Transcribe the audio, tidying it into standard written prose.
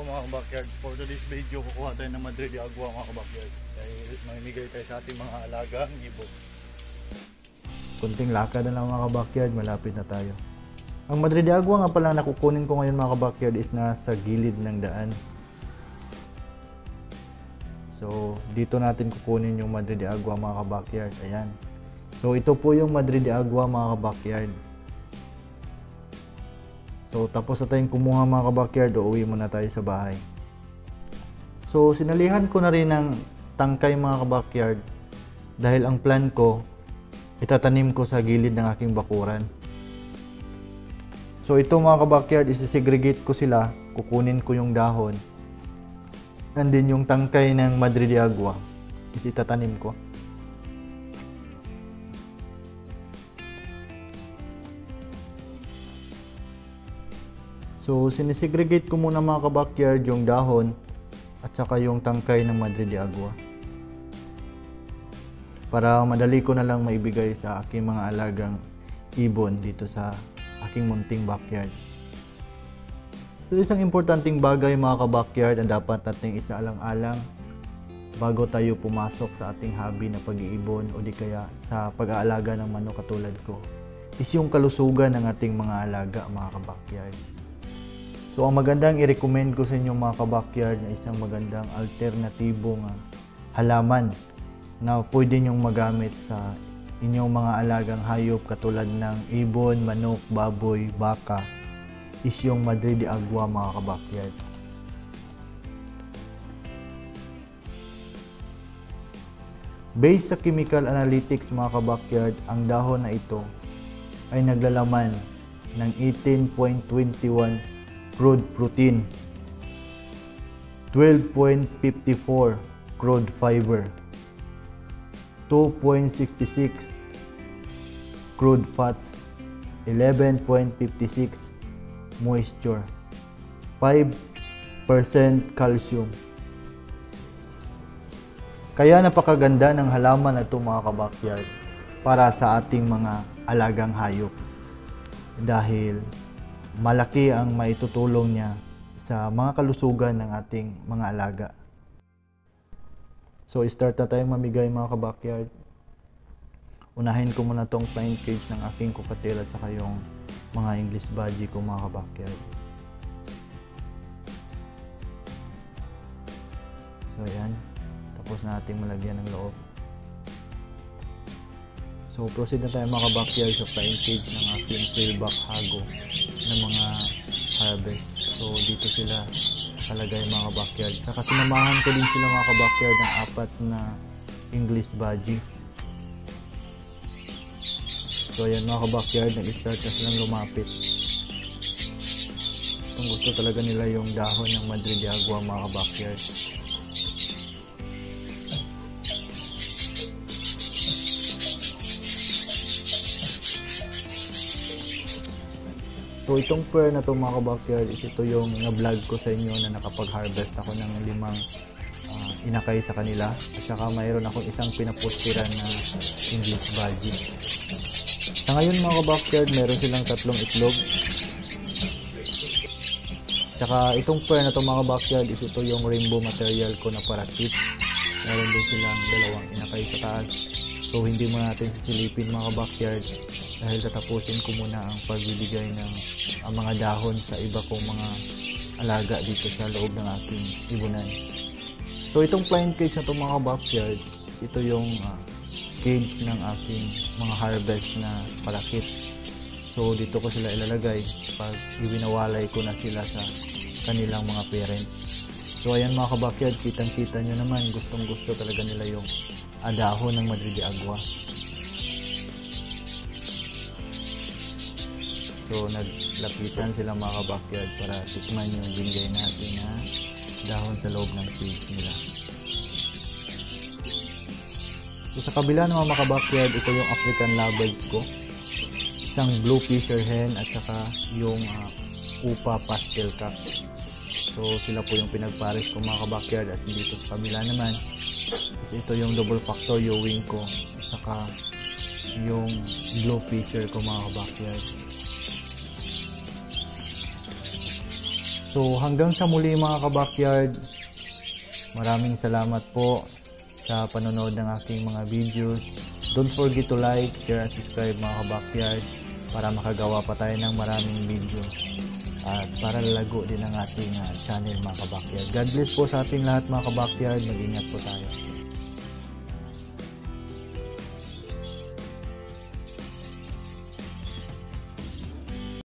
mga backyard. For today's video, kukuha tayo ng Madrid de Agua mga backyard. Dahil mamimigay tayo sa ating mga alagang ibon. Kunting lakad na lang mga backyard, malapit na tayo. Ang Madrid de Agua nga pala nakukunin ko ngayon mga backyard is nasa gilid ng daan. So dito natin kukunin yung Madrid de Agua mga backyard. Ayan. So ito po yung Madrid de Agua mga backyard. So tapos na tayong kumuha mga backyard, uuwi muna tayo sa bahay. So sinalihan ko na rin ng tangkay mga backyard dahil ang plan ko itatanim ko sa gilid ng aking bakuran. So ito mga backyard, isi-segregate ko sila, kukunin ko yung dahon. And then yung tangkay ng Madrid de Agua itatanim ko. So sinisegregate ko muna mga backyard yung dahon at saka yung tangkay ng Madrid de Agua. Para madali ko na lang maibigay sa aking mga alagang ibon dito sa aking munting backyard. So isang importanteng bagay mga backyard ang dapat nating isaalang-alang bago tayo pumasok sa ating hobby na pag-iibon o di kaya sa pag-aalaga ng manok katulad ko is yung kalusugan ng ating mga alaga mga backyard. So ang magandang i-recommend ko sa inyo mga backyard na isang magandang alternatibong halaman na pwede nyong magamit sa inyong mga alagang hayop katulad ng ibon, manok, baboy, baka is yung Madrid de Agua mga backyard. Based sa chemical analytics mga backyard, ang dahon na ito ay naglalaman ng 18.21 crude protein, 12.54 crude fiber, 2.66 crude fats, 11.56 moisture, 5% calcium. Kaya napakaganda ng halaman na ito mga backyard para sa ating mga alagang hayop dahil malaki ang maitutulong niya sa mga kalusugan ng ating mga alaga. So start na tayong mamigay mga backyard. Unahin ko muna tong plain cage ng aking cockatiel at saka yung mga English budgie ko mga backyard. So ayan, tapos na nating malagyan ng loob. So proceed na tayo mga backyard sa plain cage ng aking tailback hago ng mga harvest. So dito sila nakalagay mga backyard. Saka sinamahan ko din sila mga backyard ng 4 na English budgie. So ayan mga backyard, nag-start na silang lumapit. Kung gusto talaga nila yung dahon ng Madrid de Agua mga backyard. So itong pair na itong mga backyard is ito yung na-vlog ko sa inyo na nakapag-harvest ako ng 5 inakay sa kanila. At saka mayroon akong isang pinaputiran na English budgie. Sa ngayon mga backyard, meron silang 3 itlog. Saka itong pair na itong mga backyard is ito yung rainbow material ko na parakeet. Meron din silang 2 inakay sa taas. So hindi mo natin sisilipin mga backyard dahil tatapusin ko muna ang pagbibigay ng mga dahon sa iba kong mga alaga dito sa loob ng aking ibunan. So itong plain cage na itong mga backyard, ito yung cage ng aking mga harvest na parakeet. So dito ko sila ilalagay pag ibinawalay ko na sila sa kanilang mga parents. So ayan mga backyard, kitang-kita nyo naman, gustong-gusto talaga nila yung dahon ng Madrid de Agua. So naglapitan sila mga backyard para tikman yung binigay natin na dahon sa loob ng cage nila. So sa kabila ng mga backyard, ito yung African lovebirds ko. Isang blue fisher hen at saka yung upa pastel cap. So sila po yung pinagpares ko mga backyard. At dito sa kabila naman, ito yung double factor Ewing ko saka yung blue fisher ko mga backyard. So So hanggang sa muli mga ka-backyard, maraming salamat po sa panonood ng aking mga videos. Don't forget to like, share, and subscribe mga ka-backyard para makagawa pa tayo ng maraming video at para lalago din ang ating channel mga ka-backyard. God bless po sa ating lahat mga ka-backyard. Mag-ingat po tayo.